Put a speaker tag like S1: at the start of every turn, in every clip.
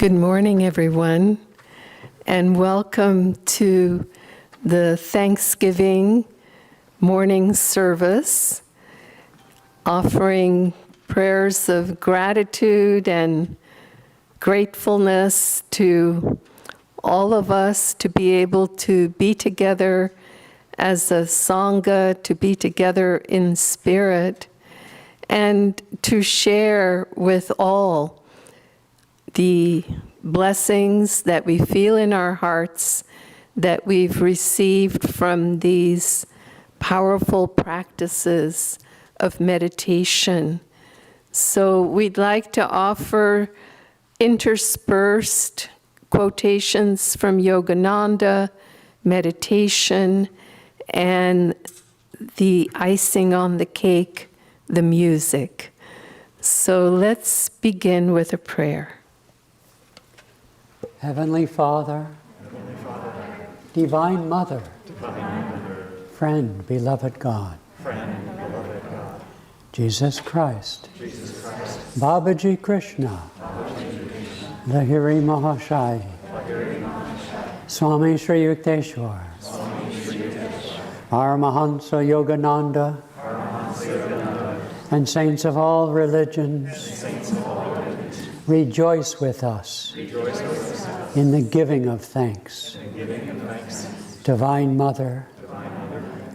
S1: Good morning, everyone, and welcome to the Thanksgiving morning service, offering prayers of gratitude and gratefulness to all of us to be able to be together as a Sangha, to be together in spirit, and to share with all the blessings that we feel in our hearts that we've received from these powerful practices of meditation. So we'd like to offer interspersed quotations from Yogananda, meditation, and the icing on the cake, the music. So let's begin with a prayer.
S2: Heavenly Father, Divine Mother, Friend, beloved God, Jesus Christ, Babaji Krishna, Lahiri Mahashai, Swami Sri Yukteswar, Paramahansa Yogananda, and saints of all religions, rejoice with us in the giving of thanks. Divine Mother,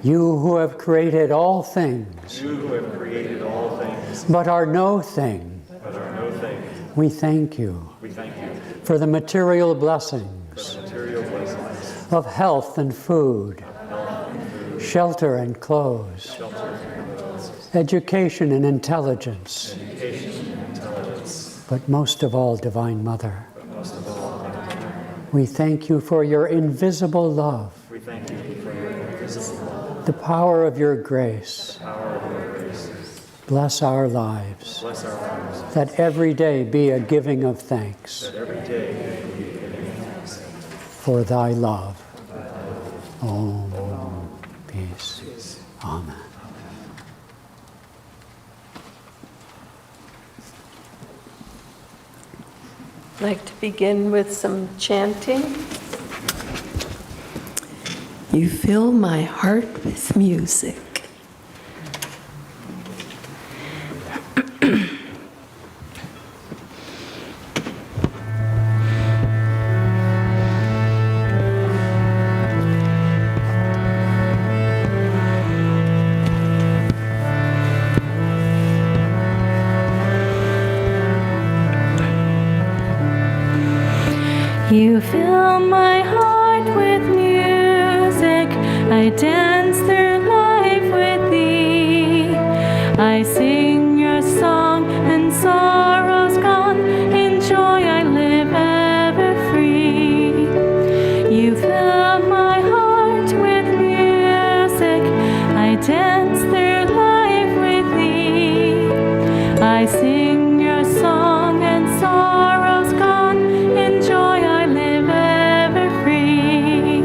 S2: you who have created all things, but are no thing, we thank you for the material blessings of health and food, shelter and clothes, education and intelligence, but most of all, Divine Mother, we thank you for your invisible love, the power of your grace. Bless our lives, that every day be a giving of thanks for thy love. Om, peace. Amen.
S1: I'd like to begin with some chanting. You fill my heart with music.
S3: You fill my heart with music, I dance through life with thee. I sing your song and sorrow's gone, in joy I live ever free. You fill my heart with music, I dance through life with thee. I sing your song and sorrow's gone, in joy I live ever free.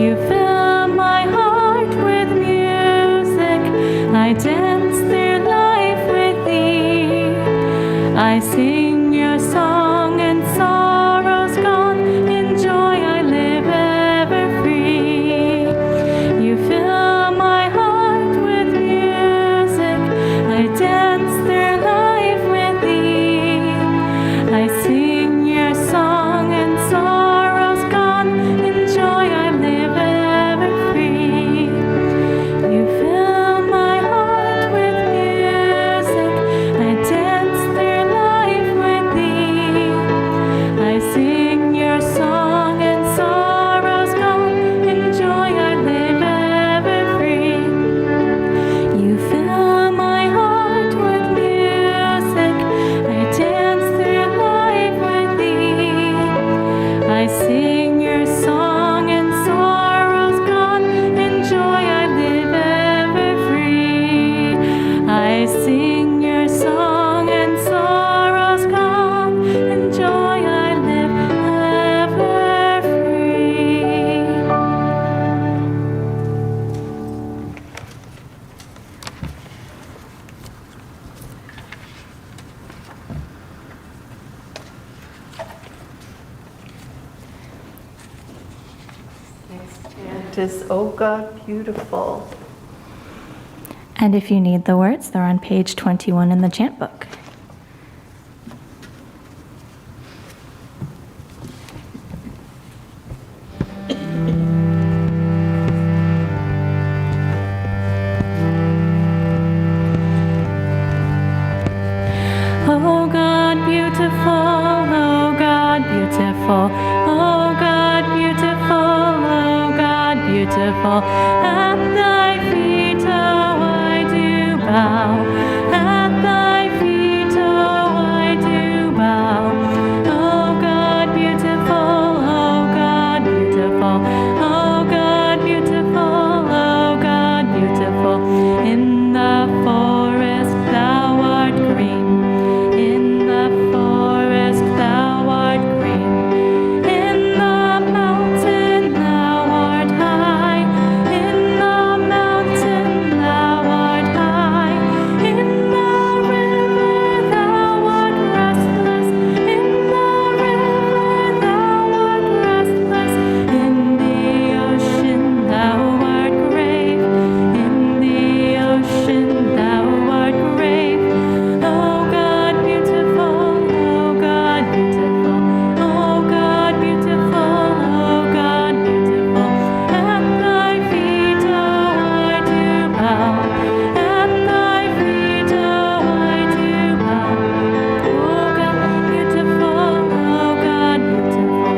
S3: You fill my heart with music, I dance through life with thee. I sing your song and sorrow's gone, in joy I live ever free. You fill my heart with music, I dance through life with thee. I sing your song and sorrow's gone, in joy I live ever free. You fill my heart with music, I dance through life with thee. I sing your song and sorrow's gone, in joy I live ever free. You fill my heart with music, I dance through life
S1: chant is, "Oh God, beautiful."
S3: And if you need the words, they're on page 21 in the chant book. Oh God, beautiful, oh God, beautiful, oh God, beautiful, oh God, beautiful. At thy feet, oh, I do bow. At thy feet, oh, I do bow. Oh God, beautiful, oh God, beautiful, oh God, beautiful, oh God, beautiful. In the forest thou art green. In the forest thou art green. In the mountain thou art high. In the mountain thou art high. In the river thou art restless. In the river thou art restless. In the ocean thou art grave. In the ocean thou art grave. Oh God, beautiful, oh God, beautiful, oh God, beautiful, oh God, beautiful. At thy feet, oh, I do bow. At thy feet, oh, I do bow. Oh God, beautiful, oh God, beautiful,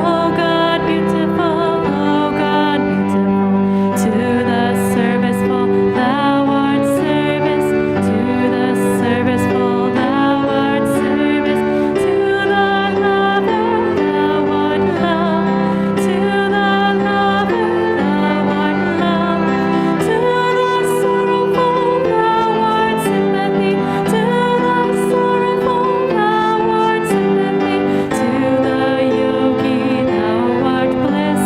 S3: oh God, beautiful, oh God, beautiful. To the serviceful thou art service. To the serviceful thou art service. To the lover thou art love. To the lover thou art love. To the sorrowful thou art sympathy. To the sorrowful thou art sympathy. To the yogi thou art bliss.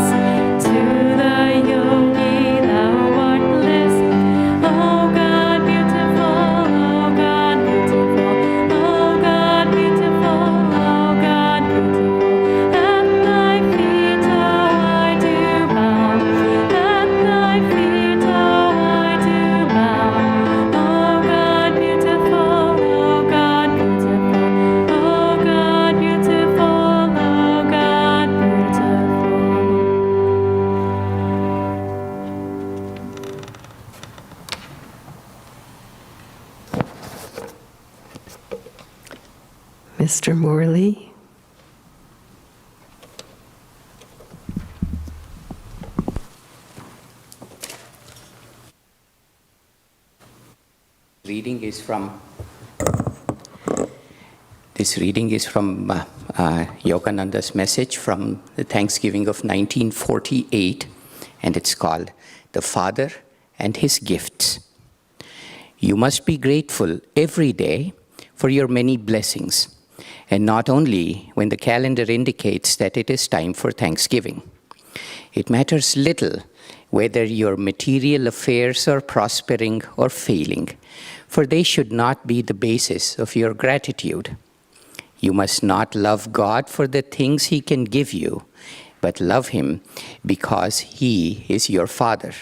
S3: To the yogi thou art bliss. Oh God, beautiful, oh God, beautiful, oh God, beautiful, oh God, beautiful. At thy feet, oh, I do bow. At thy feet, oh, I do bow. Oh God, beautiful, oh God, beautiful, oh God, beautiful, oh God, beautiful.
S1: Mr. Morley.
S4: Reading is from Yogananda's message from the Thanksgiving of 1948, and it's called "The Father and His Gifts." You must be grateful every day for your many blessings, and not only when the calendar indicates that it is time for Thanksgiving. It matters little whether your material affairs are prospering or failing, for they should not be the basis of your gratitude. You must not love God for the things He can give you, but love Him because He is your Father.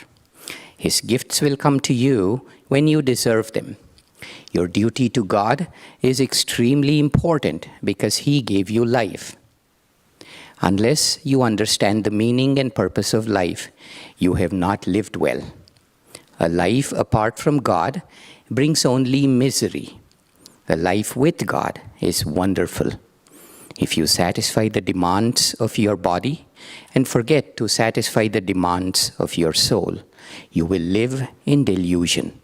S4: His gifts will come to you when you deserve them. Your duty to God is extremely important because He gave you life. Unless you understand the meaning and purpose of life, you have not lived well. A life apart from God brings only misery. A life with God is wonderful. If you satisfy the demands of your body and forget to satisfy the demands of your soul, you will live in delusion.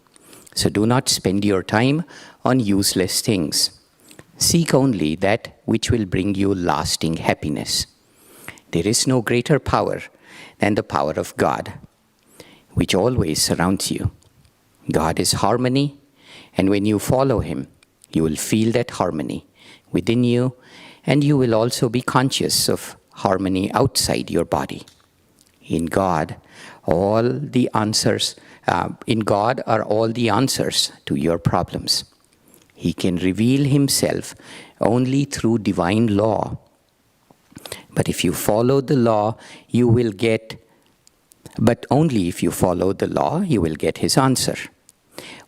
S4: So do not spend your time on useless things. Seek only that which will bring you lasting happiness. There is no greater power than the power of God, which always surrounds you. God is harmony, and when you follow Him, you will feel that harmony within you, and you will also be conscious of harmony outside your body. In God, all the answers. In God are all the answers to your problems. He can reveal Himself only through divine law. But if you follow the law, you will get But only if you follow the law, you will get his answer.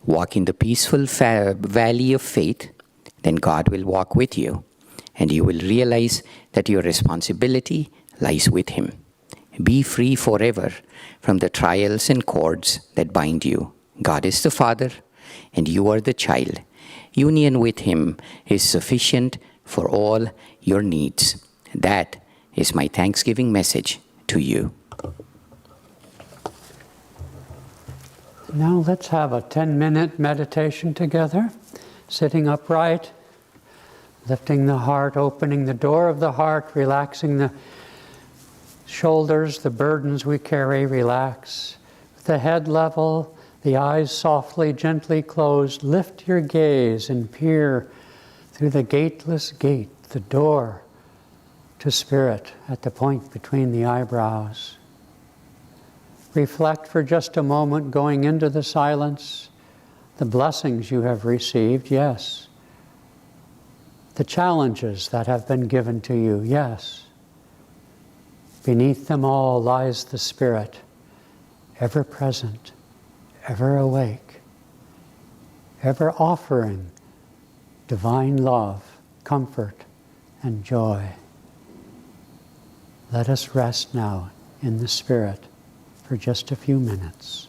S4: Walk in the peaceful valley of faith, then God will walk with you, and you will realize that your responsibility lies with him. Be free forever from the trials and cords that bind you. God is the Father, and you are the child. Union with him is sufficient for all your needs. That is my Thanksgiving message to you.
S2: Now let's have a 10-minute meditation together, sitting upright, lifting the heart, opening the door of the heart, relaxing the shoulders, the burdens we carry, relax. With the head level, the eyes softly, gently closed, lift your gaze and peer through the gateless gate, the door to spirit at the point between the eyebrows. Reflect for just a moment, going into the silence, the blessings you have received, yes. The challenges that have been given to you, yes. Beneath them all lies the Spirit, ever present, ever awake, ever offering divine love, comfort, and joy. Let us rest now in the Spirit for just a few minutes.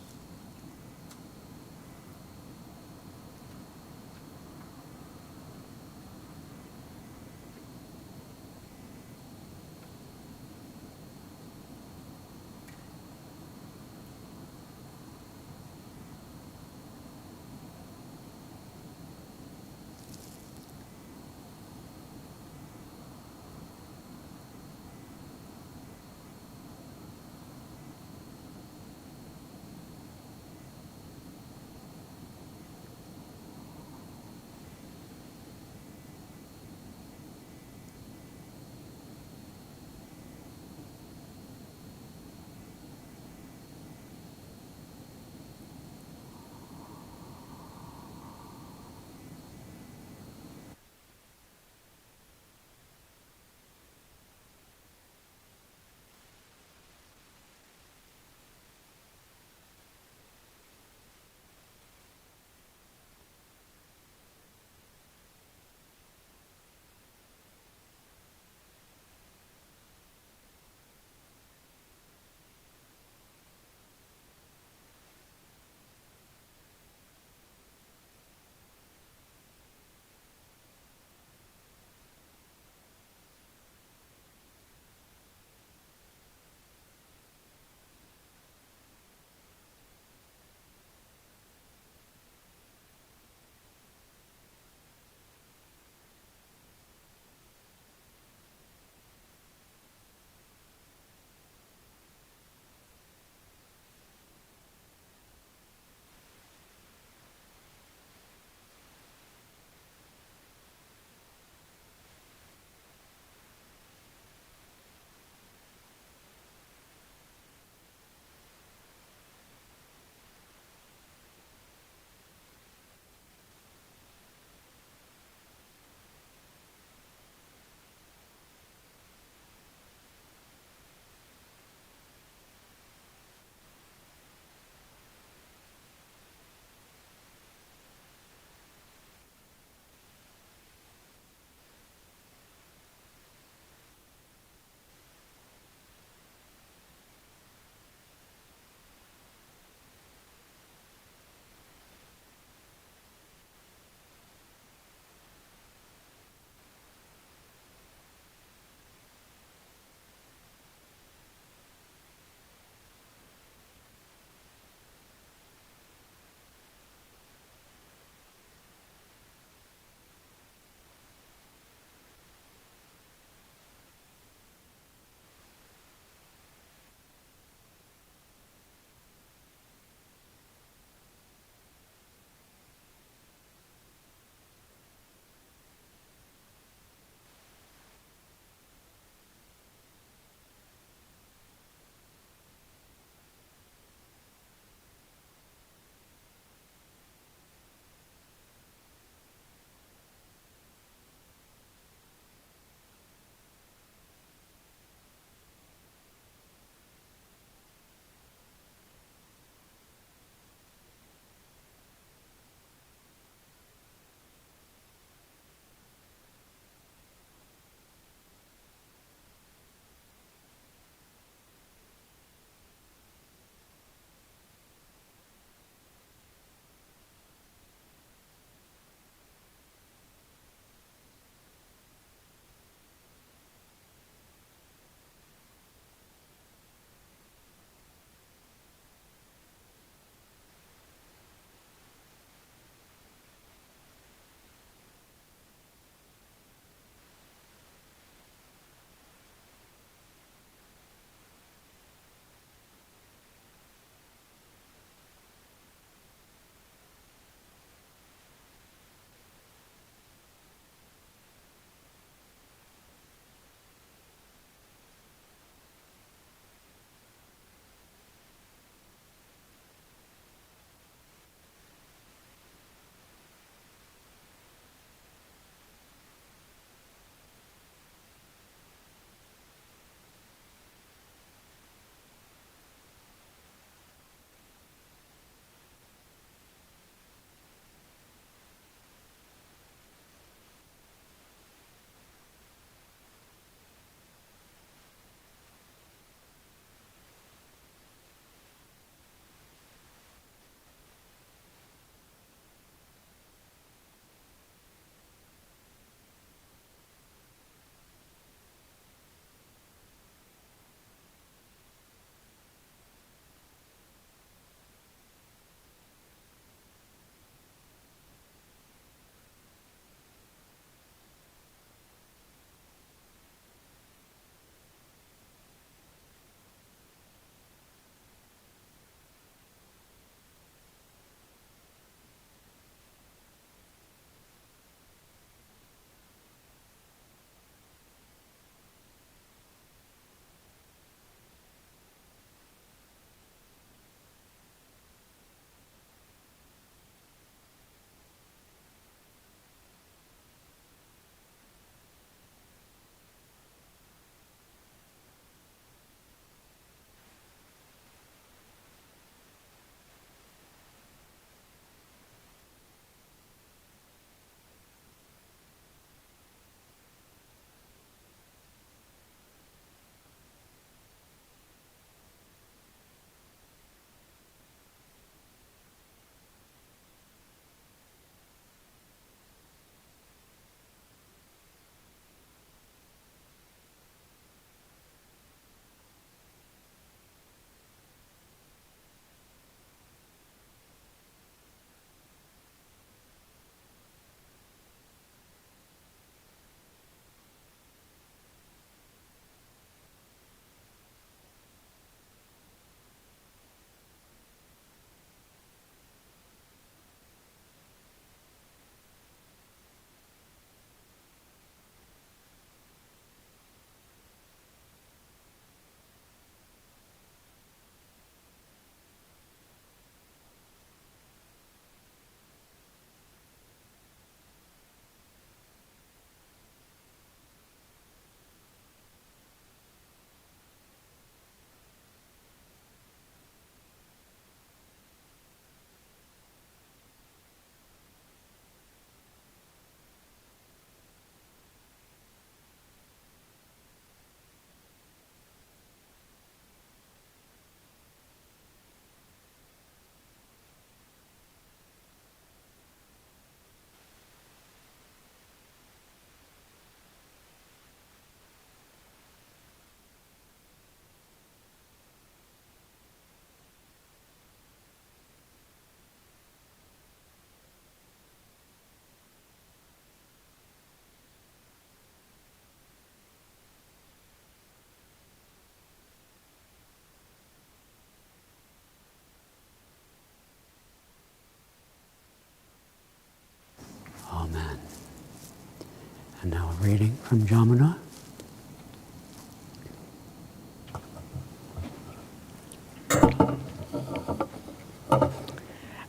S2: And now a reading from Jamuna.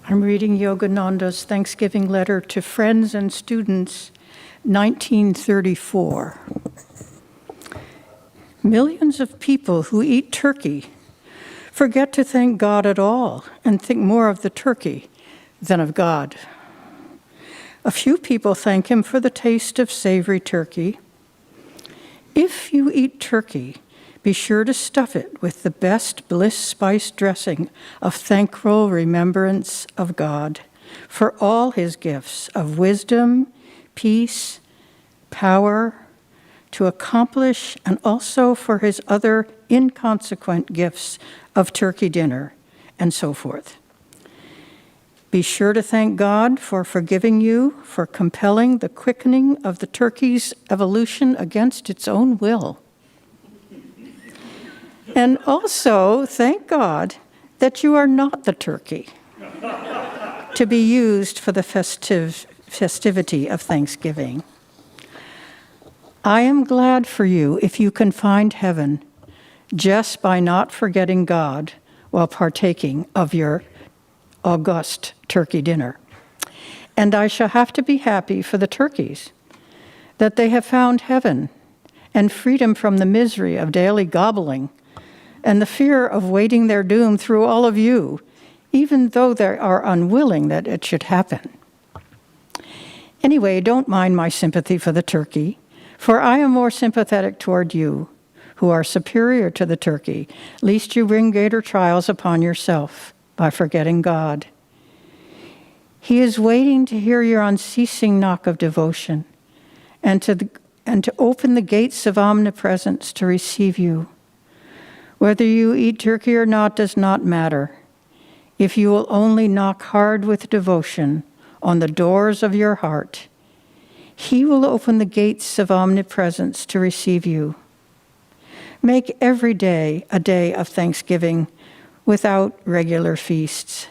S5: I'm reading Yogananda's Thanksgiving letter to friends and students, 1934. Millions of people who eat turkey forget to thank God at all and think more of the turkey than of God. A few people thank Him for the taste of savory turkey. If you eat turkey, be sure to stuff it with the best bliss spice dressing of thankful remembrance of God for all His gifts of wisdom, peace, power, to accomplish, and also for His other inconsequent gifts of turkey dinner, and so forth. Be sure to thank God for forgiving you, for compelling the quickening of the turkey's evolution against its own will. And also thank God that you are not the turkey to be used for the festivity of Thanksgiving. I am glad for you if you can find heaven just by not forgetting God while partaking of your august turkey dinner. And I shall have to be happy for the turkeys that they have found heaven and freedom from the misery of daily gobbling and the fear of waiting their doom through all of you, even though they are unwilling that it should happen. Anyway, don't mind my sympathy for the turkey, for I am more sympathetic toward you, who are superior to the turkey, lest you bring greater trials upon yourself by forgetting God. He is waiting to hear your unceasing knock of devotion and to open the gates of omnipresence to receive you. Whether you eat turkey or not does not matter. If you will only knock hard with devotion on the doors of your heart, He will open the gates of omnipresence to receive you. Make every day a day of thanksgiving without regular feasts,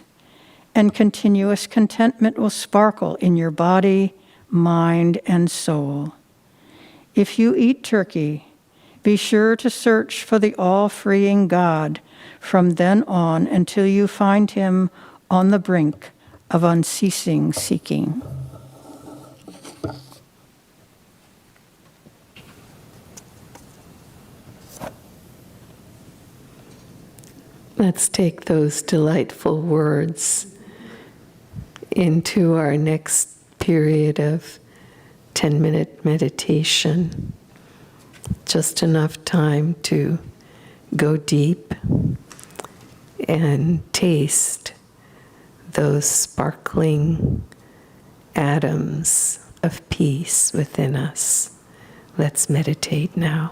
S5: and continuous contentment will sparkle in your body, mind, and soul. If you eat turkey, be sure to search for the all-freeing God from then on until you find Him on the brink of unceasing seeking.
S1: Let's take those delightful words into our next period of 10-minute meditation. Just enough time to go deep and taste those sparkling atoms of peace within us. Let's meditate now.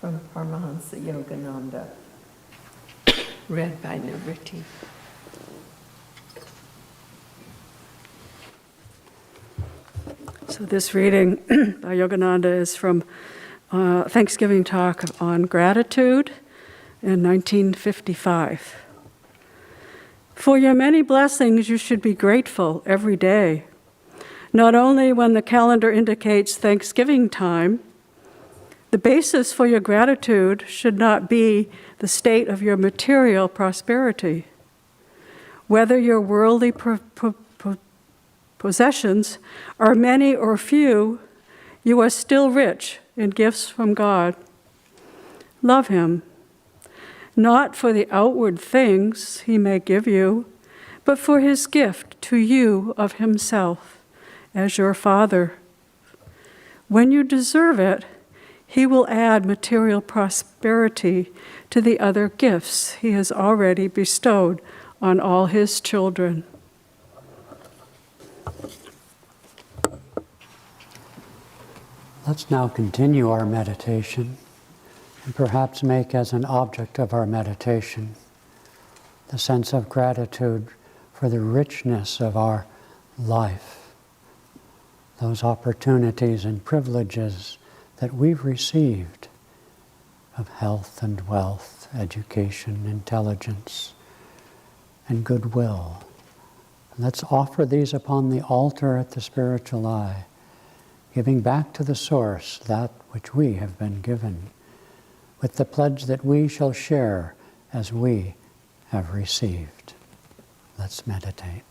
S1: from Paramahansa Yogananda, read by Niriti.
S6: So this reading by Yogananda is from Thanksgiving talk on gratitude in 1955. For your many blessings, you should be grateful every day, not only when the calendar indicates Thanksgiving time. The basis for your gratitude should not be the state of your material prosperity. Whether your worldly possessions are many or few, you are still rich in gifts from God. Love Him, not for the outward things He may give you, but for His gift to you of Himself as your Father. When you deserve it, He will add material prosperity to the other gifts He has already bestowed on all His children.
S2: Let's now continue our meditation and perhaps make as an object of our meditation the sense of gratitude for the richness of our life, those opportunities and privileges that we've received of health and wealth, education, intelligence, and goodwill. Let's offer these upon the altar at the spiritual eye, giving back to the source that which we have been given, with the pledge that we shall share as we have received. Let's meditate.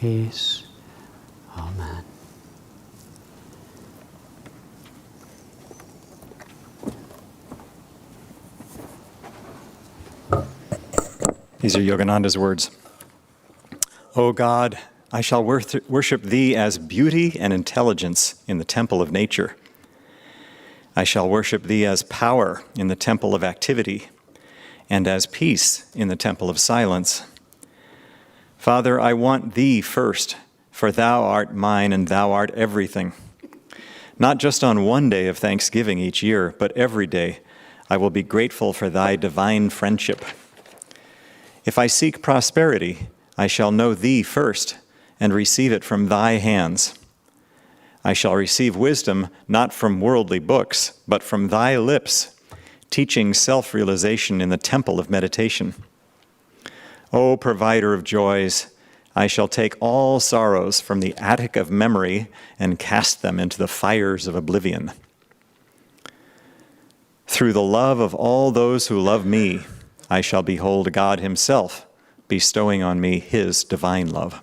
S2: peace. Amen.
S7: These are Yogananda's words. O God, I shall worship Thee as beauty and intelligence in the temple of nature. I shall worship Thee as power in the temple of activity, and as peace in the temple of silence. Father, I want Thee first, for Thou art mine and Thou art everything. Not just on one day of Thanksgiving each year, but every day I will be grateful for Thy divine friendship. If I seek prosperity, I shall know Thee first and receive it from Thy hands. I shall receive wisdom not from worldly books, but from Thy lips, teaching self-realization in the temple of meditation. O provider of joys, I shall take all sorrows from the attic of memory and cast them into the fires of oblivion. Through the love of all those who love me, I shall behold God Himself bestowing on me His divine love.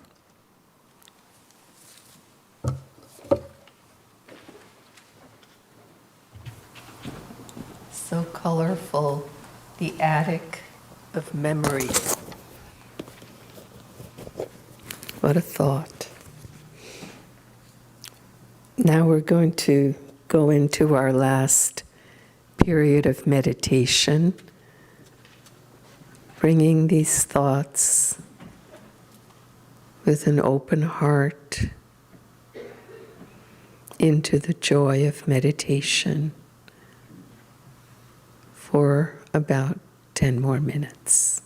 S1: So colorful, the attic of memory. What a thought. Now we're going to go into our last period of meditation, bringing these thoughts with an open heart into the joy of meditation for about 10 more minutes.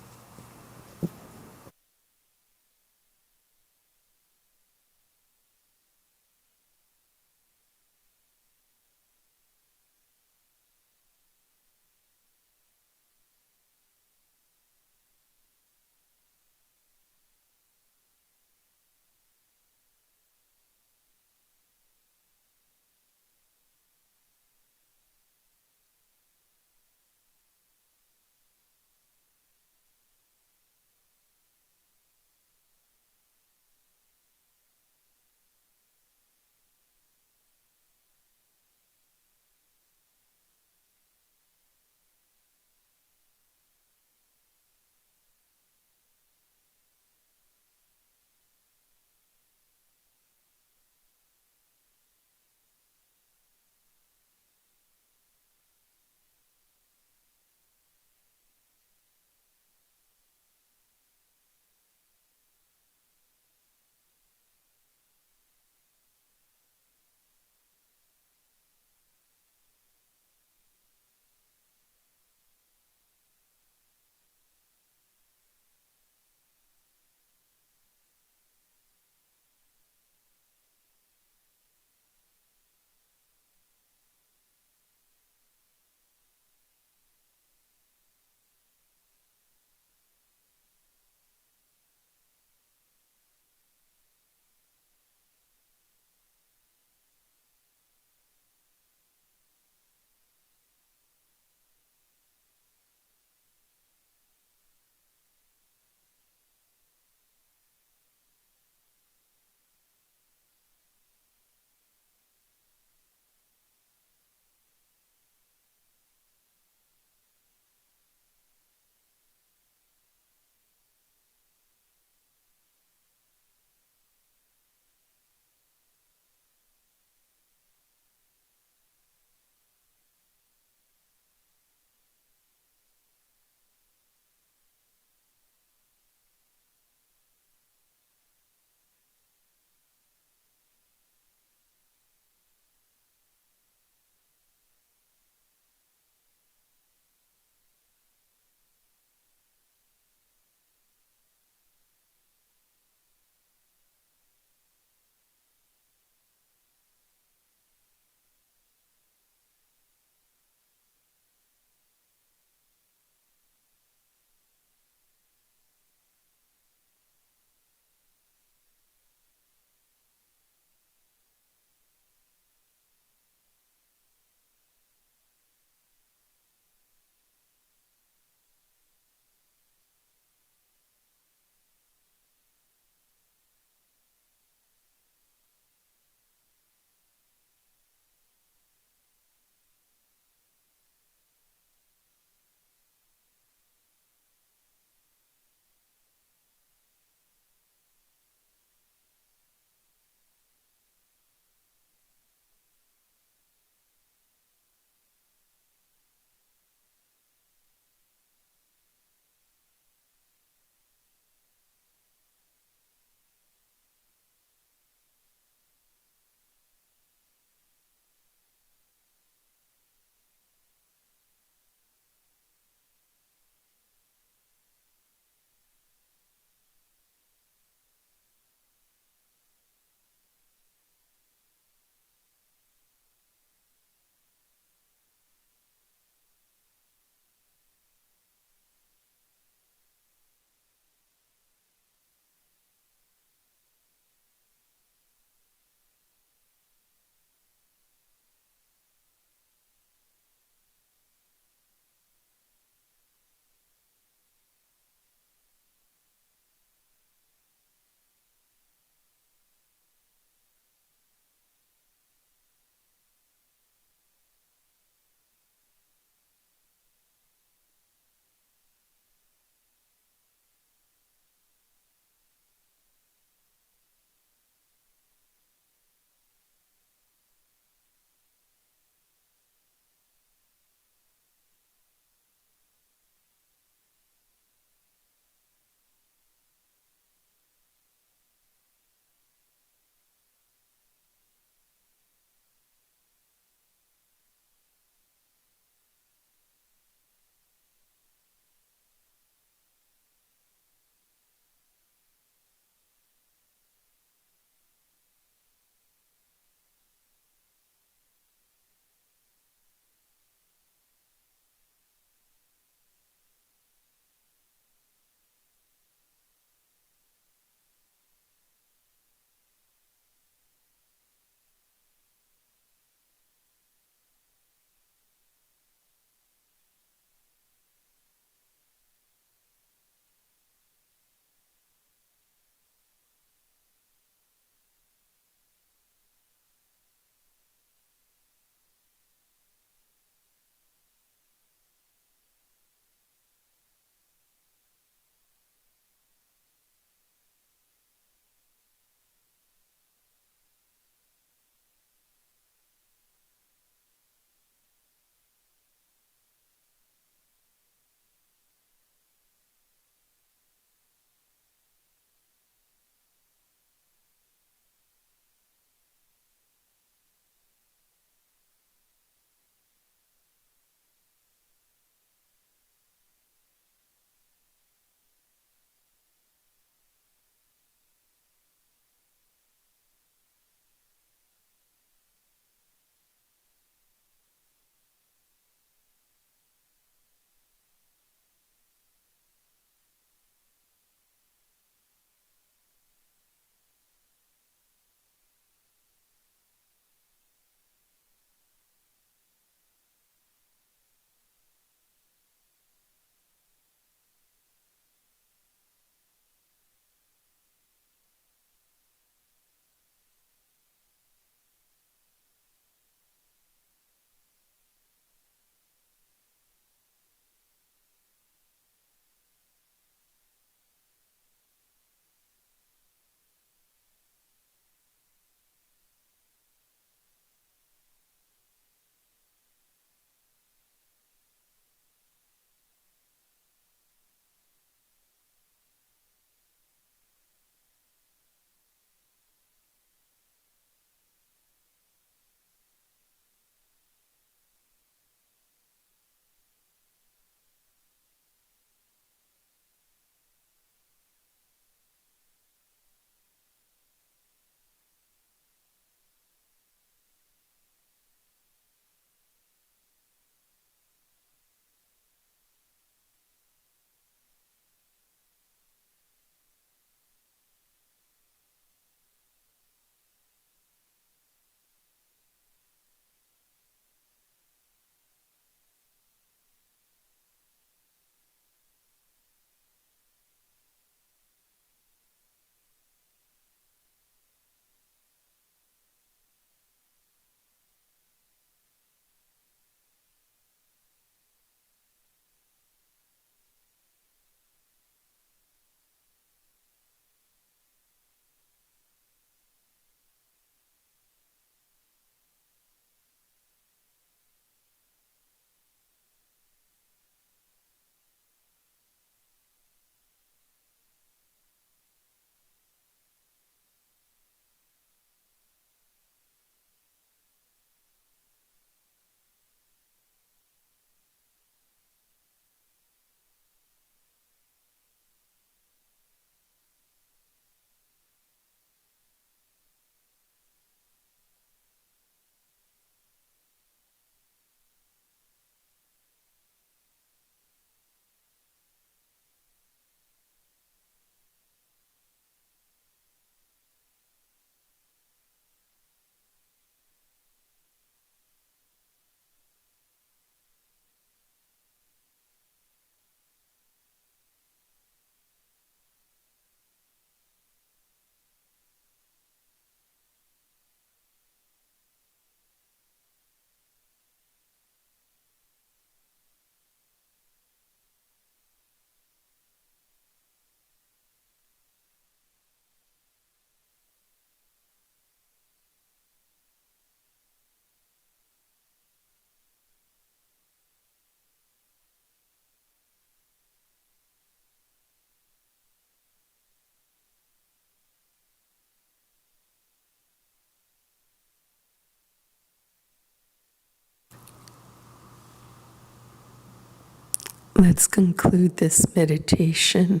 S1: Let's conclude this meditation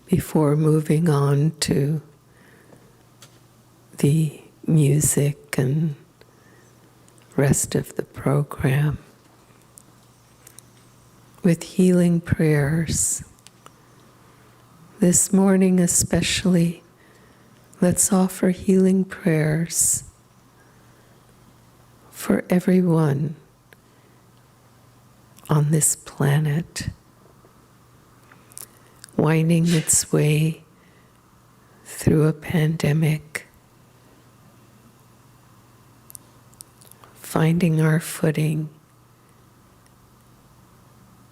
S1: before moving on to the music and rest of the program with healing prayers. This morning especially, let's offer healing prayers for everyone on this planet, winding its way through a pandemic, finding our footing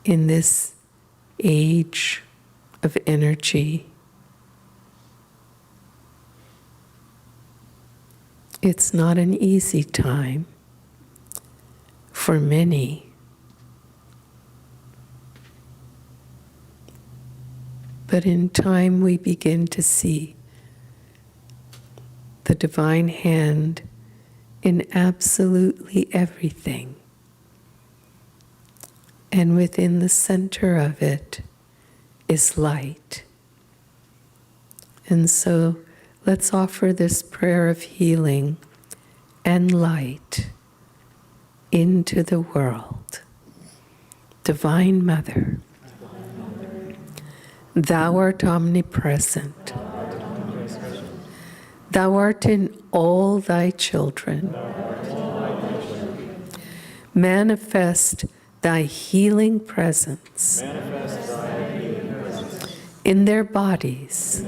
S1: in this age of energy. It's not an easy time for many. But in time we begin to see the divine hand in absolutely everything. And within the center of it is light. And so let's offer this prayer of healing and light into the world. Divine Mother, Thou art omnipresent. Thou art in all thy children. Manifest thy healing presence in their bodies,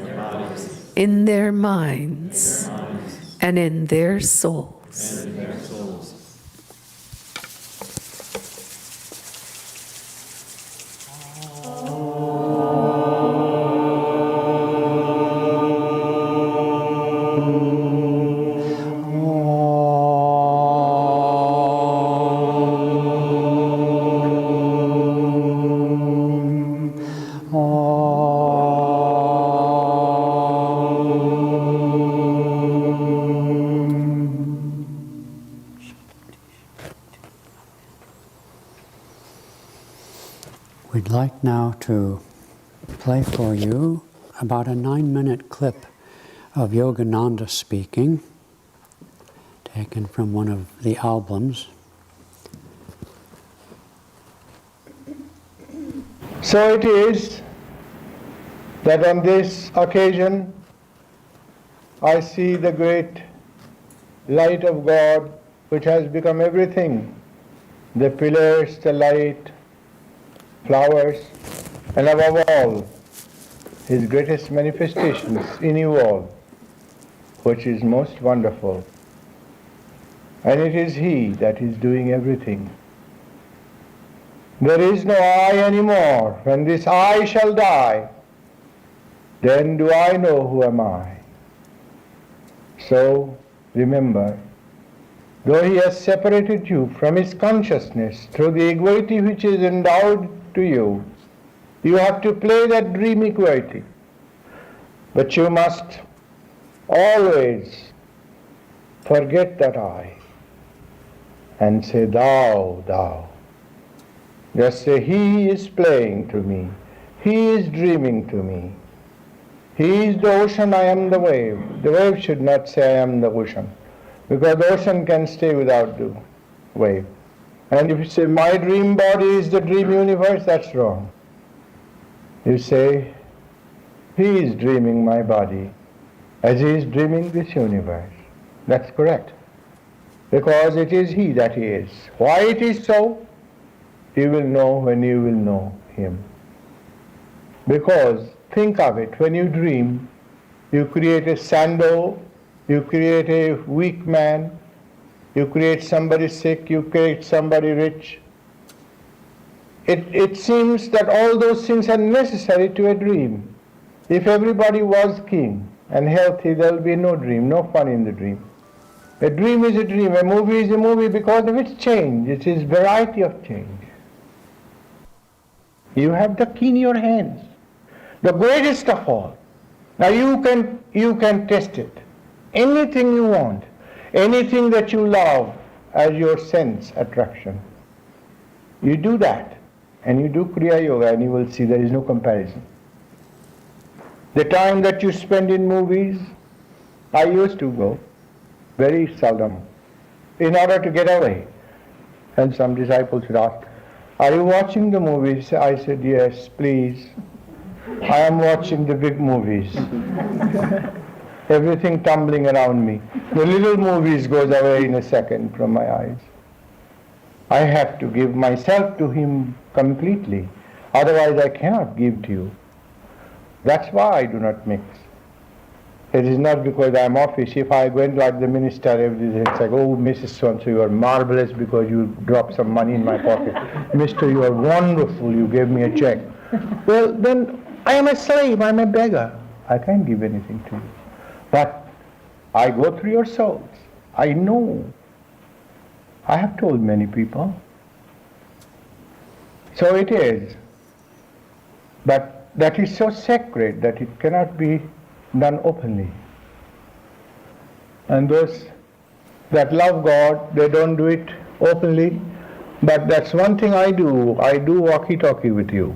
S1: in their minds, and in their souls.
S2: We'd like now to play for you about a 9-minute clip of Yogananda speaking, taken from one of the albums.
S8: So it is that on this occasion I see the great light of God which has become everything, the pillars, the light, flowers, and above all, His greatest manifestations in you all, which is most wonderful. And it is He that is doing everything. There is no I anymore. When this I shall die, then do I know who am I. So remember, though He has separated you from His consciousness through the equity which is endowed to you, you have to play that dream equity. But you must always forget that I and say, thou, thou. Just say, He is playing to me. He is dreaming to me. He is the ocean, I am the wave. The wave should not say, I am the ocean, because the ocean can stay without the wave. And if you say, my dream body is the dream universe, that's wrong. You say, He is dreaming my body as He is dreaming this universe. That's correct. Because it is He that He is. Why it is so? You will know when you will know Him. Because, think of it, when you dream, you create a sando, you create a weak man, you create somebody sick, you create somebody rich. It seems that all those things are necessary to a dream. If everybody was king and healthy, there will be no dream, no fun in the dream. A dream is a dream, a movie is a movie because of its change, it is variety of change. You have the key in your hands, the greatest of all. Now you can test it. Anything you want, anything that you love as your sense attraction, you do that. and you do Kriya Yoga, and you will see there is no comparison. The time that you spend in movies, I used to go, very seldom, in order to get away. And some disciples would ask, "Are you watching the movies?" I said, "Yes, please. I am watching the big movies." Everything tumbling around me. The little movies goes away in a second from my eyes. I have to give myself to Him completely. Otherwise I cannot give to you. That's why I do not mix. It is not because I am offish. If I went like the minister, everything, it's like, "Oh, Mrs. So-and-so, you are marvelous because you dropped some money in my pocket. Mister, you are wonderful, you gave me a check." Well, then I am a slave, I am a beggar. I can't give anything to you. But I go through your souls. I know. I have told many people. So it is. But that is so sacred that it cannot be done openly. And those that love God, they don't do it openly. But that's one thing I do. I do walkie-talkie with you.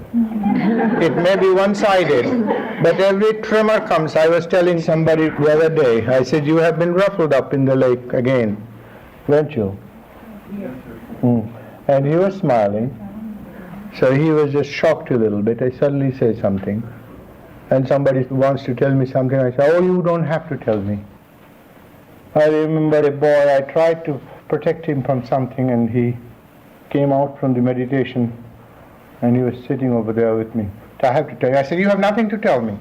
S8: It may be one-sided, but every tremor comes. I was telling somebody the other day, I said, "You have been ruffled up in the lake again, weren't you?" And he was smiling. So he was just shocked a little bit. I suddenly say something. And somebody wants to tell me something. I say, "Oh, you don't have to tell me." I remember a boy, I tried to protect him from something, and he came out from the meditation and he was sitting over there with me. "I have to tell you." I said, "You have nothing to tell me."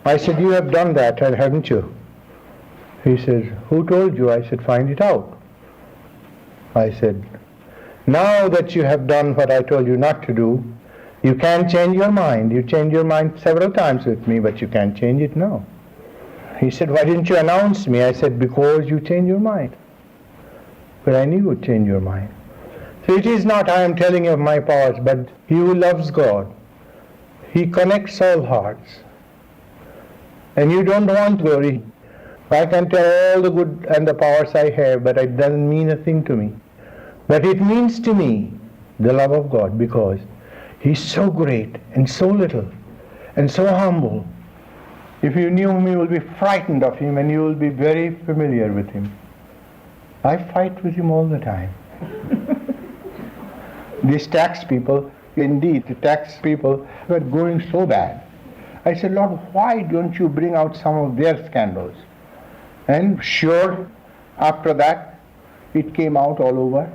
S8: I said, "You have done that, haven't you?" He says, "Who told you?" I said, "Find it out." I said, "Now that you have done what I told you not to do, you can change your mind. You changed your mind several times with me, but you can't change it now." He said, "Why didn't you announce me?" I said, "Because you changed your mind." But I knew you would change your mind. So it is not I am telling you of my powers, but he who loves God, He connects all hearts. And you don't want glory. I can tell all the good and the powers I have, but it doesn't mean a thing to me. But it means to me the love of God, because He's so great and so little and so humble. If you knew Him, you will be frightened of Him and you will be very familiar with Him. I fight with Him all the time. These tax people, indeed, the tax people were going so bad. I said, "Lord, why don't you bring out some of their scandals?" And sure, after that, it came out all over.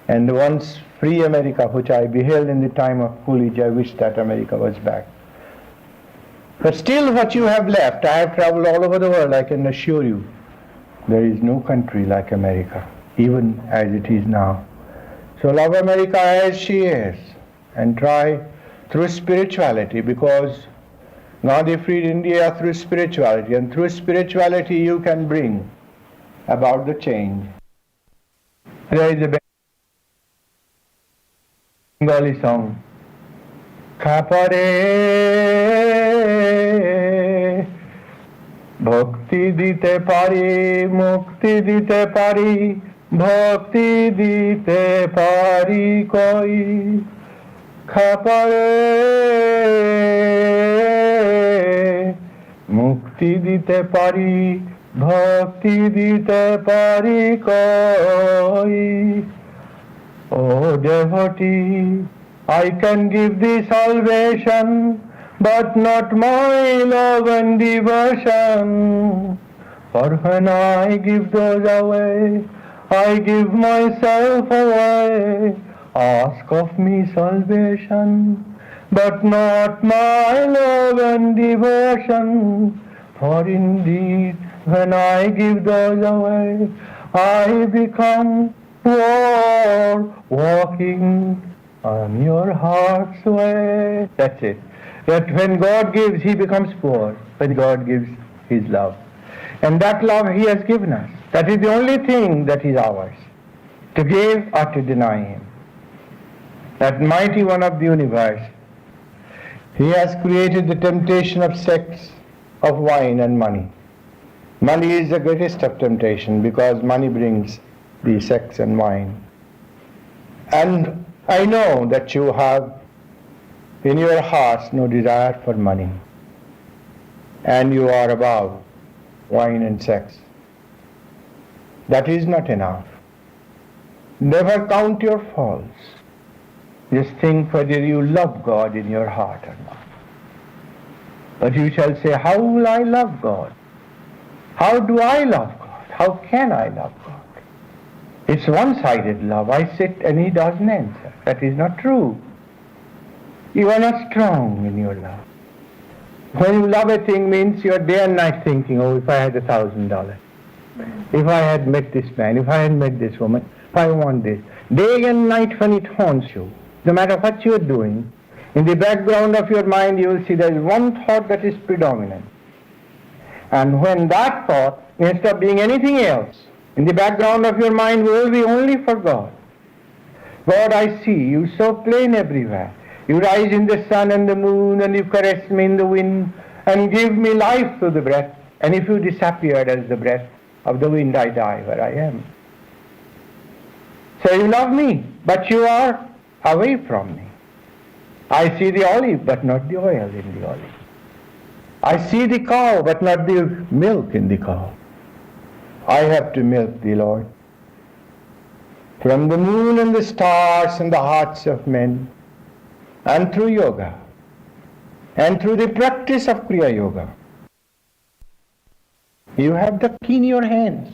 S8: And once free America, which I beheld in the time of Coolidge, I wish that America was back. But still what you have left, I have traveled all over the world, I can assure you, there is no country like America, even as it is now. So love America as she is, and try through spirituality, because Gandhi freed India through spirituality, and through spirituality you can bring about the change. There is a Bengali song. Khapare bhakti dite pari, mukti dite pari, bhakti dite pari koi. Khapare mukti dite pari, bhakti dite pari koi. O devotee, I can give thee salvation, but not my love and devotion. For when I give those away, I give myself away. Ask of me salvation, but not my love and devotion. For indeed, when I give those away, I become poor, walking on your heart's way. That's it. That when God gives, He becomes poor. When God gives His love. And that love He has given us. That is the only thing that is ours. To give or to deny Him. That mighty one of the universe. He has created the temptation of sex, of wine and money. Money is the greatest of temptation because money brings the sex and wine. And I know that you have in your hearts no desire for money, and you are above wine and sex. That is not enough. Never count your faults. Just think whether you love God in your heart or not. But you shall say, how will I love God? How do I love God? How can I love God? It's one-sided love. I sit and he doesn't answer. That is not true. You are not strong in your love. When you love a thing means you are day and night thinking, oh, if I had $1,000, if I had met this man, if I had met this woman, if I want this. Day and night when it haunts you, no matter what you are doing, in the background of your mind you will see there is one thought that is predominant. And when that thought, instead of being anything else, in the background of your mind will be only for God. God, I see you so plain everywhere. You rise in the sun and the moon, and you caress me in the wind, and give me life through the breath. And if you disappeared as the breath of the wind, I die where I am. So you love me, but you are away from me. I see the olive, but not the oil in the olive. I see the cow, but not the milk in the cow. I have to milk thee, Lord. From the moon and the stars and the hearts of men, and through yoga, and through the practice of Kriya Yoga, you have the key in your hands.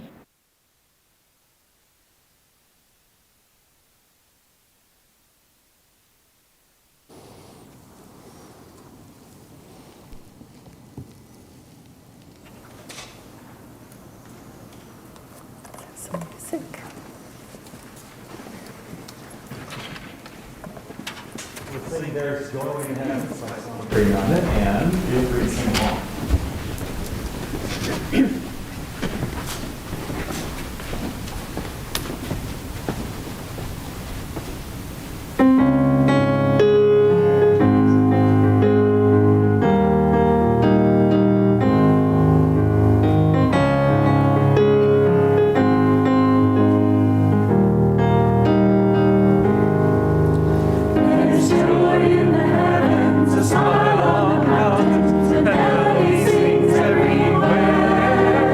S7: We'll sing There's Joy in Heaven by Swami Kriyananda, and feel free to sing along.
S3: Smile on the mountains, the melody sings everywhere.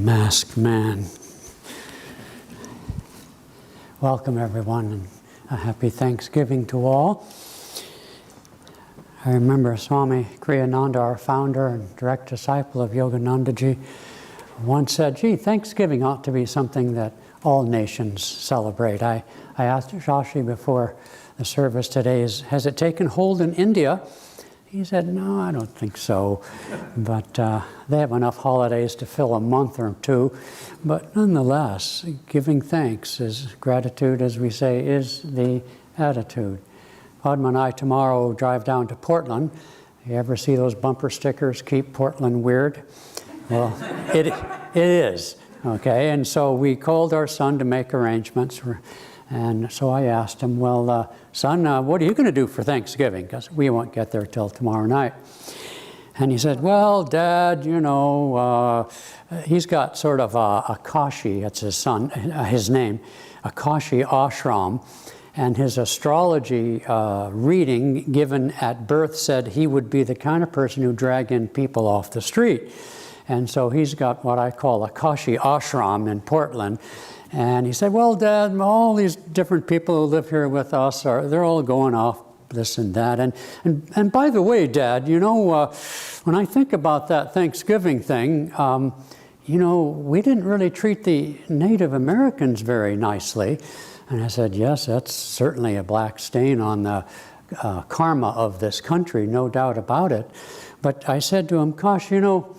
S2: masked man. Welcome, everyone, and a happy Thanksgiving to all. I remember Swami Kriyananda, our founder and direct disciple of Yogananda-ji, once said, gee, Thanksgiving ought to be something that all nations celebrate. I asked Shashi before the service today, has it taken hold in India? He said, no, I don't think so. But they have enough holidays to fill a month or two. But nonetheless, giving thanks is gratitude, as we say, is the attitude. Padma and I tomorrow drive down to Portland. You ever see those bumper stickers, keep Portland weird? Well, it is, okay? And so we called our son to make arrangements. And so I asked him, well, son, what are you going to do for Thanksgiving? Because we won't get there till tomorrow night. And he said, well, Dad, you know, he's got sort of a Kashi, that's his name, a Kashi ashram. And his astrology reading given at birth said he would be the kind of person who drag in people off the street. And so he's got what I call a Kashi ashram in Portland. And he said, well, Dad, all these different people who live here with us, they're all going off this and that. And by the way, Dad, you know, when I think about that Thanksgiving thing, you know, we didn't really treat the Native Americans very nicely. And I said, yes, that's certainly a black stain on the karma of this country, no doubt about it. But I said to him, Kosh, you know,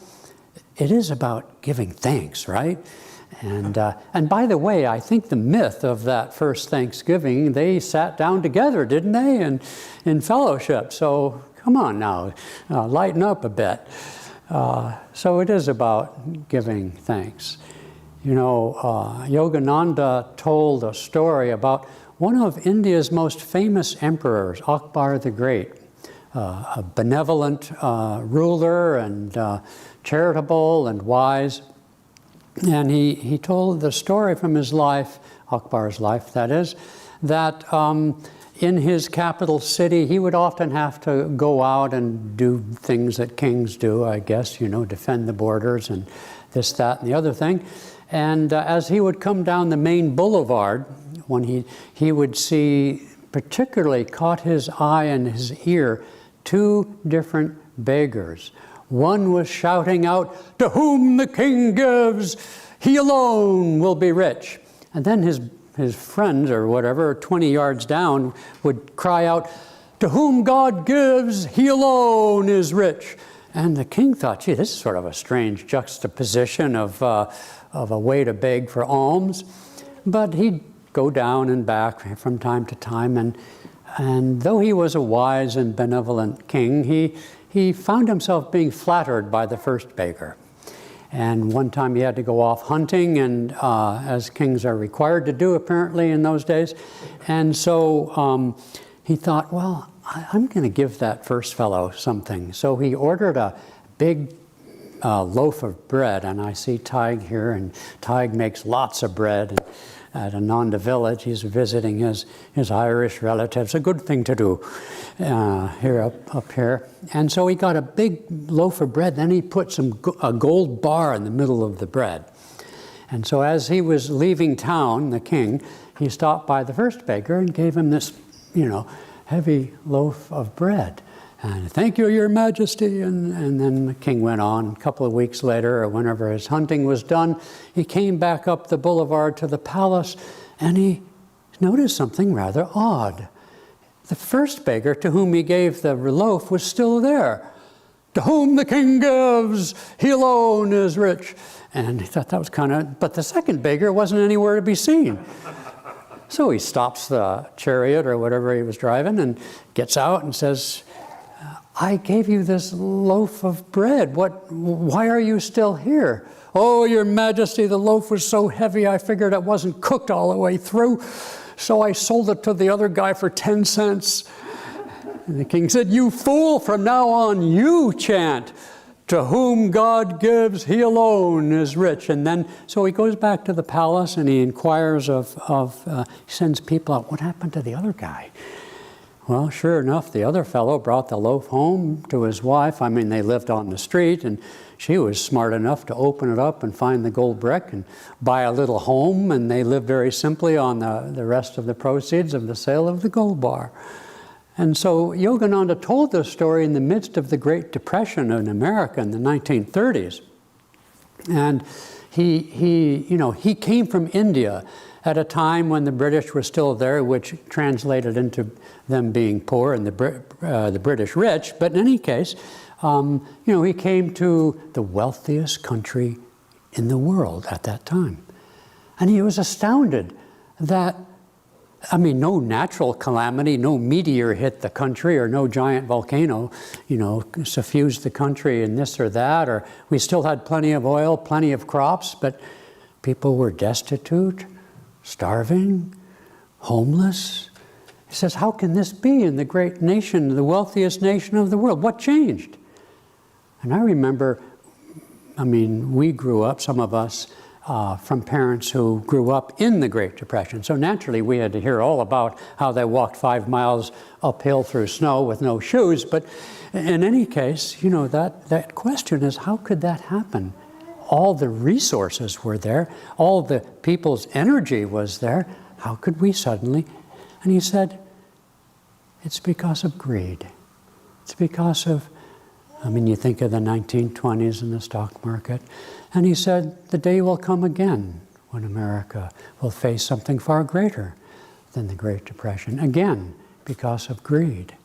S2: it is about giving thanks, right? And by the way, I think the myth of that first Thanksgiving, they sat down together, didn't they, in fellowship. So come on now, lighten up a bit. So it is about giving thanks. You know, Yogananda told a story about one of India's most famous emperors, Akbar the Great, a benevolent ruler and charitable and wise. And he told the story from his life, Akbar's life that is, that in his capital city he would often have to go out and do things that kings do, I guess, you know, defend the borders and this, that, and the other thing. And as he would come down the main boulevard, when he would see, particularly caught his eye and his ear, two different beggars. One was shouting out, to whom the king gives, he alone will be rich. And then his friends or whatever, 20 yards down, would cry out, to whom God gives, he alone is rich. And the king thought, gee, this is sort of a strange juxtaposition of a way to beg for alms. But he'd go down and back from time to time. And though he was a wise and benevolent king, he found himself being flattered by the first beggar. And one time he had to go off hunting, and as kings are required to do apparently in those days. And so he thought, well, I'm going to give that first fellow something. So he ordered a big loaf of bread, and I see Tig here, and Tig makes lots of bread. At Ananda village, he's visiting his Irish relatives, a good thing to do here up here. And so he got a big loaf of bread, then he put a gold bar in the middle of the bread. And so as he was leaving town, the king, he stopped by the first beggar and gave him this, you know, heavy loaf of bread. And thank you, your majesty. And then the king went on. A couple of weeks later, or whenever his hunting was done, he came back up the boulevard to the palace, and he noticed something rather odd. The first beggar to whom he gave the loaf was still there. To whom the king gives, he alone is rich. And he thought that was kind of, but the second beggar wasn't anywhere to be seen. So he stops the chariot or whatever he was driving and gets out and says, I gave you this loaf of bread. Why are you still here? Oh, your majesty, the loaf was so heavy I figured it wasn't cooked all the way through. So I sold it to the other guy for 10 cents. And the king said, you fool, from now on you chant, to whom God gives, he alone is rich. And then, so he goes back to the palace and he inquires he sends people out, what happened to the other guy? Well, sure enough, the other fellow brought the loaf home to his wife. I mean, they lived on the street, and she was smart enough to open it up and find the gold brick and buy a little home, and they lived very simply on the rest of the proceeds of the sale of the gold bar. And so Yogananda told this story in the midst of the Great Depression in America in the 1930s. And he came from India at a time when the British were still there, which translated into them being poor and the British rich. But in any case, he came to the wealthiest country in the world at that time. And he was astounded that, no natural calamity, no meteor hit the country, or no giant volcano, suffused the country and this or that, or we still had plenty of oil, plenty of crops, but people were destitute, starving, homeless. He says, how can this be in the great nation, the wealthiest nation of the world? What changed? And I remember, we grew up, some of us, from parents who grew up in the Great Depression. So naturally, we had to hear all about how they walked 5 miles uphill through snow with no shoes. But in any case, that question is, how could that happen? All the resources were there. All the people's energy was there. How could we suddenly? And he said, it's because of greed. It's because of, you think of the 1920s and the stock market. And he said, the day will come again when America will face something far greater than the Great Depression, again, because of greed.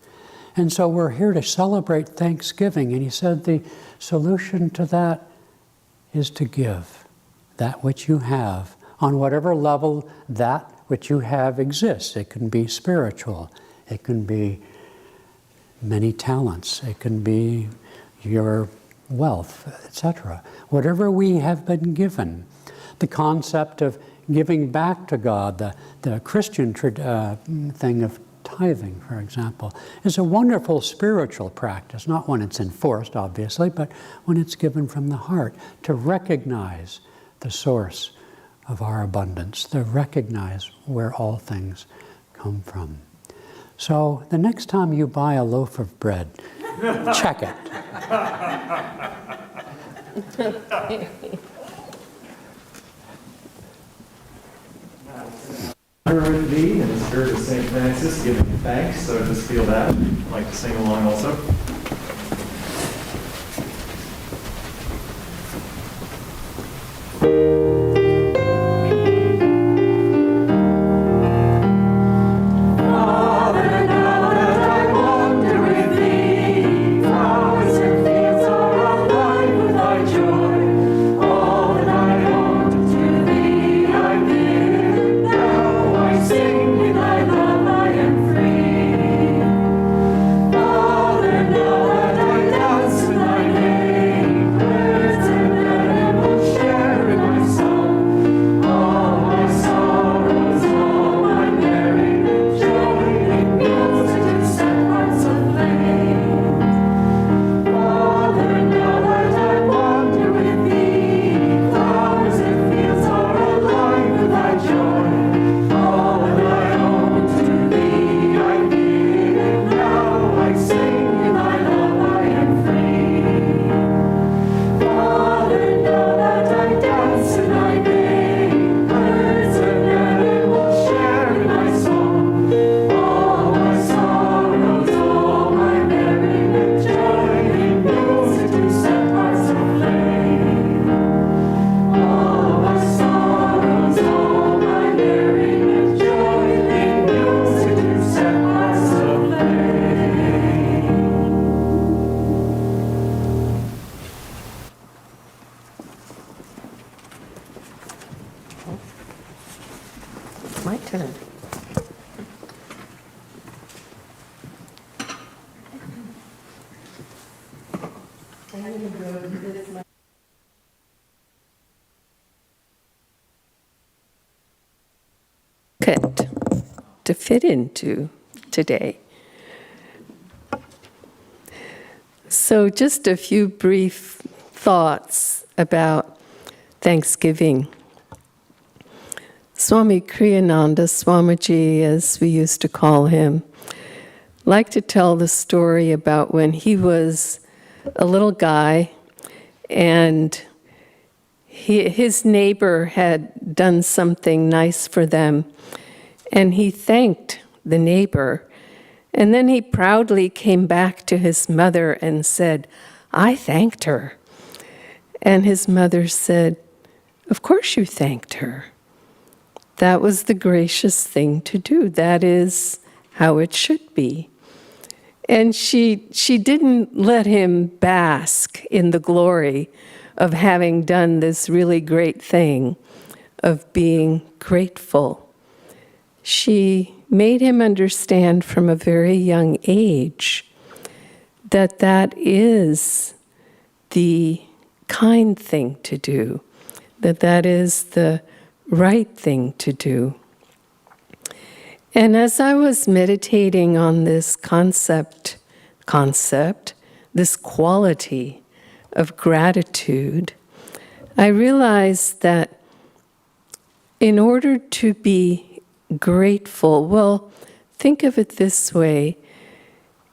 S2: And so we're here to celebrate Thanksgiving. And he said the solution to that is to give that which you have, on whatever level that which you have exists. It can be spiritual. It can be many talents. It can be your wealth, etc. Whatever we have been given. The concept of giving back to God, the Christian thing of tithing, for example, is a wonderful spiritual practice, not when it's enforced, obviously, but when it's given from the heart, to recognize the source of our abundance, to recognize where all things come from. So the next time you buy a loaf of bread, check it.
S7: With thee in the spirit of St. Francis, giving thanks, so just feel that. I'd like to sing along also.
S1: My turn. To fit into today. So just a few brief thoughts about Thanksgiving. Swami Kriyananda, Swamiji as we used to call him, like to tell the story about when he was a little guy and his neighbor had done something nice for them, and he thanked the neighbor. And then he proudly came back to his mother and said, "I thanked her." And his mother said, "Of course you thanked her. That was the gracious thing to do. That is how it should be." And she didn't let him bask in the glory of having done this really great thing, of being grateful. She made him understand from a very young age that that is the kind thing to do, that that is the right thing to do. And as I was meditating on this concept, this quality of gratitude, I realized that in order to be grateful, well, think of it this way.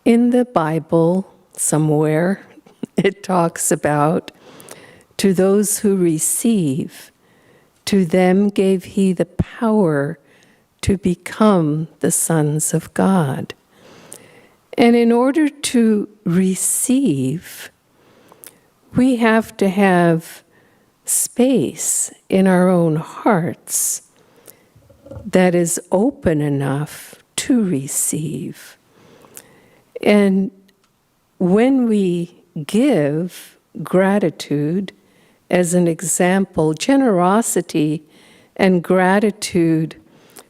S1: In the Bible, somewhere, it talks about, to those who receive, to them gave he the power to become the sons of God. And in order to receive, we have to have space in our own hearts that is open enough to receive. And when we give gratitude, as an example, generosity and gratitude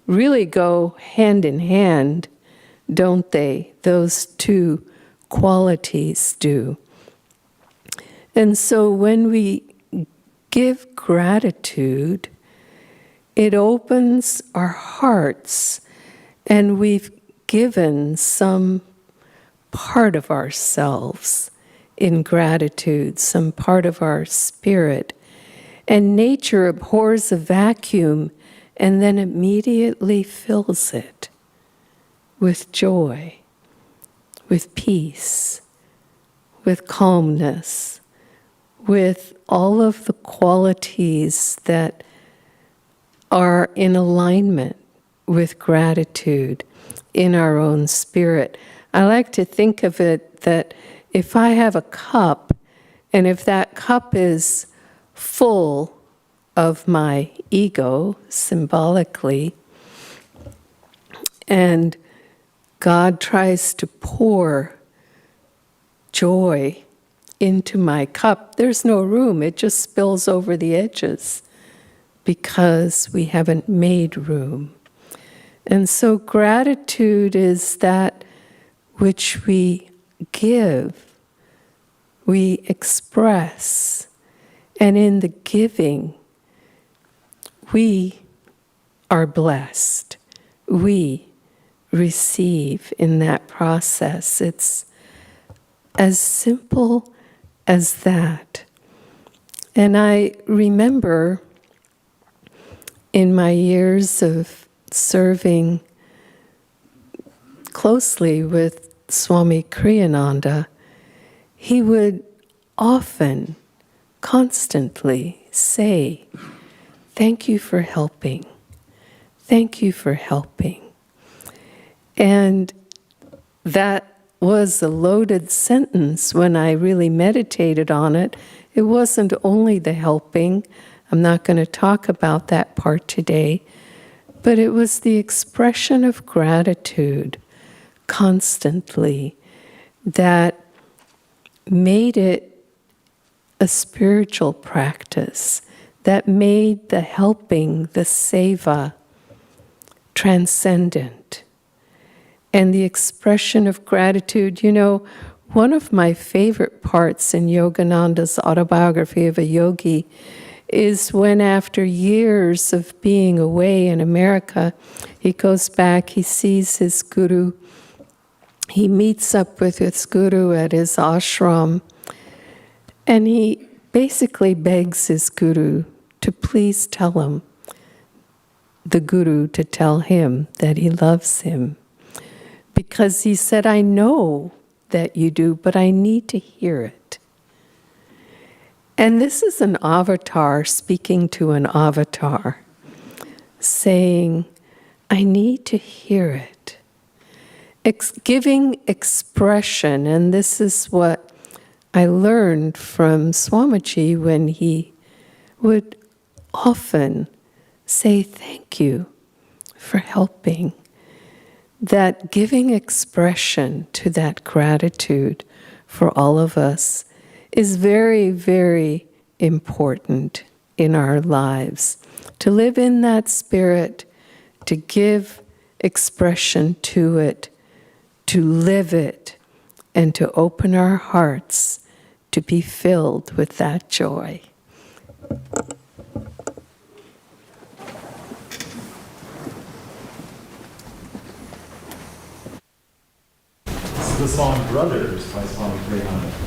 S1: really go hand in hand, don't they? Those two qualities do. And so when we give gratitude, it opens our hearts, and we've given some part of ourselves in gratitude, some part of our spirit. And nature abhors a vacuum and then immediately fills it with joy, with peace, with calmness, with all of the qualities that are in alignment with gratitude in our own spirit. I like to think of it that if I have a cup, and if that cup is full of my ego, symbolically, and God tries to pour joy into my cup, there's no room. It just spills over the edges because we haven't made room. And so gratitude is that which we give, we express, and in the giving, we are blessed. We receive in that process. It's as simple as that. And I remember in my years of serving closely with Swami Kriyananda, he would often, constantly say, "Thank you for helping. Thank you for helping." And that was a loaded sentence when I really meditated on it. It wasn't only the helping. I'm not going to talk about that part today. But it was the expression of gratitude constantly that made it a spiritual practice, that made the helping, the seva, transcendent. And the expression of gratitude, you know, one of my favorite parts in Yogananda's autobiography of a yogi is when, after years of being away in America, he goes back, he sees his guru, he meets up with his guru at his ashram, and he basically begs his guru to please tell him, the guru to tell him that he loves him. because he said, I know that you do, but I need to hear it. And this is an avatar speaking to an avatar, saying, I need to hear it. Giving expression, and this is what I learned from Swamiji when he would often say thank you for helping. That giving expression to that gratitude for all of us is very, very important in our lives. To live in that spirit, to give expression to it, to live it, and to open our hearts to be filled with that joy.
S9: This is the song Brothers by Swami Kriyananda.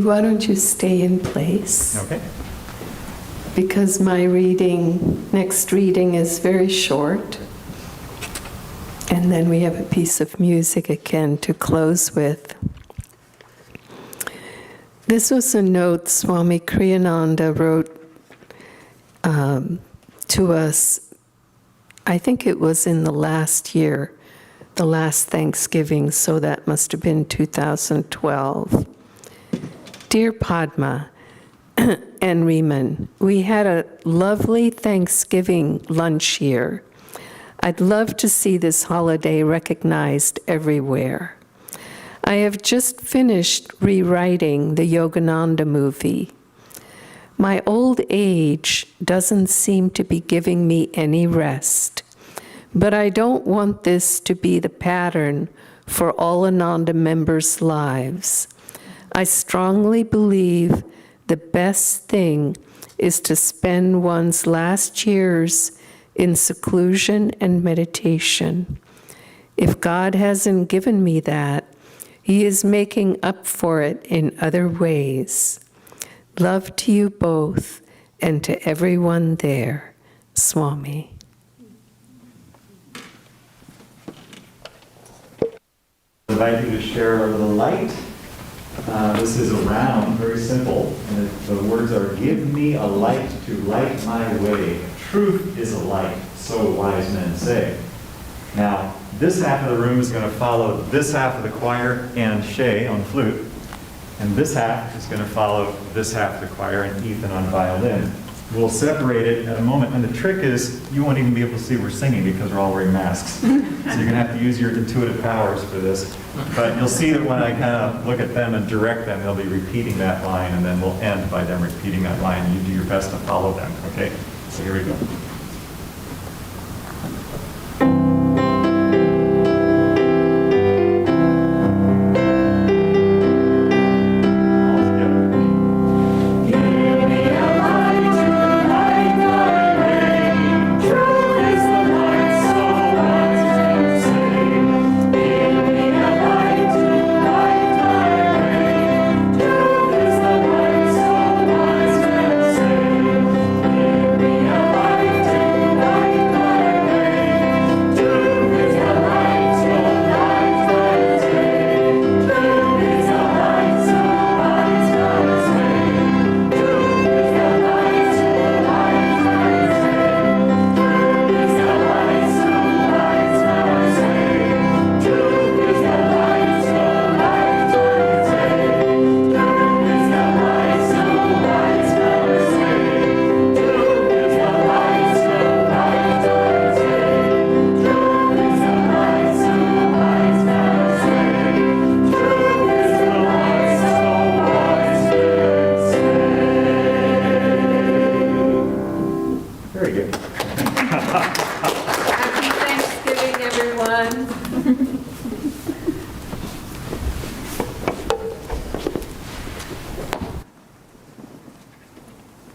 S1: Why don't you stay in place?
S7: Okay.
S1: Because my next reading is very short. And then we have a piece of music again to close with. This was a note Swami Kriyananda wrote to us, I think it was in the last year, the last Thanksgiving, so that must have been 2012. Dear Padma and Riemann, we had a lovely Thanksgiving lunch here. I'd love to see this holiday recognized everywhere. I have just finished rewriting the Yogananda movie. My old age doesn't seem to be giving me any rest, but I don't want this to be the pattern for all Ananda members' lives. I strongly believe the best thing is to spend one's last years in seclusion and meditation. If God hasn't given me that, He is making up for it in other ways. Love to you both and to everyone there. Swami.
S9: I invite you to share the light. This is a round, very simple. And the words are, give me a light to light my way. Truth is a light, so wise men say. Now, this half of the room is going to follow this half of the choir and Shay on flute. And this half is going to follow this half of the choir and Ethan on violin. We'll separate it at a moment. And the trick is, you won't even be able to see we're singing because we're all wearing masks. So you're going to have to use your intuitive powers for this. But you'll see that when I kind of look at them and direct them, they'll be repeating that line, and then we'll end by them repeating that line. And you do your best to follow them, okay? So here we go.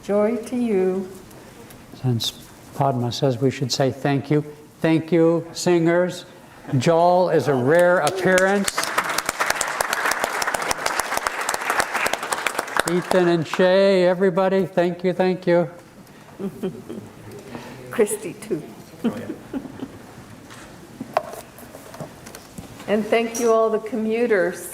S1: Joy to you.
S2: Since Padma says we should say thank you. Thank you, singers. Joel is a rare appearance. Ethan and Shay, everybody, thank you, thank you.
S1: Christy, too. And thank you all the commuters.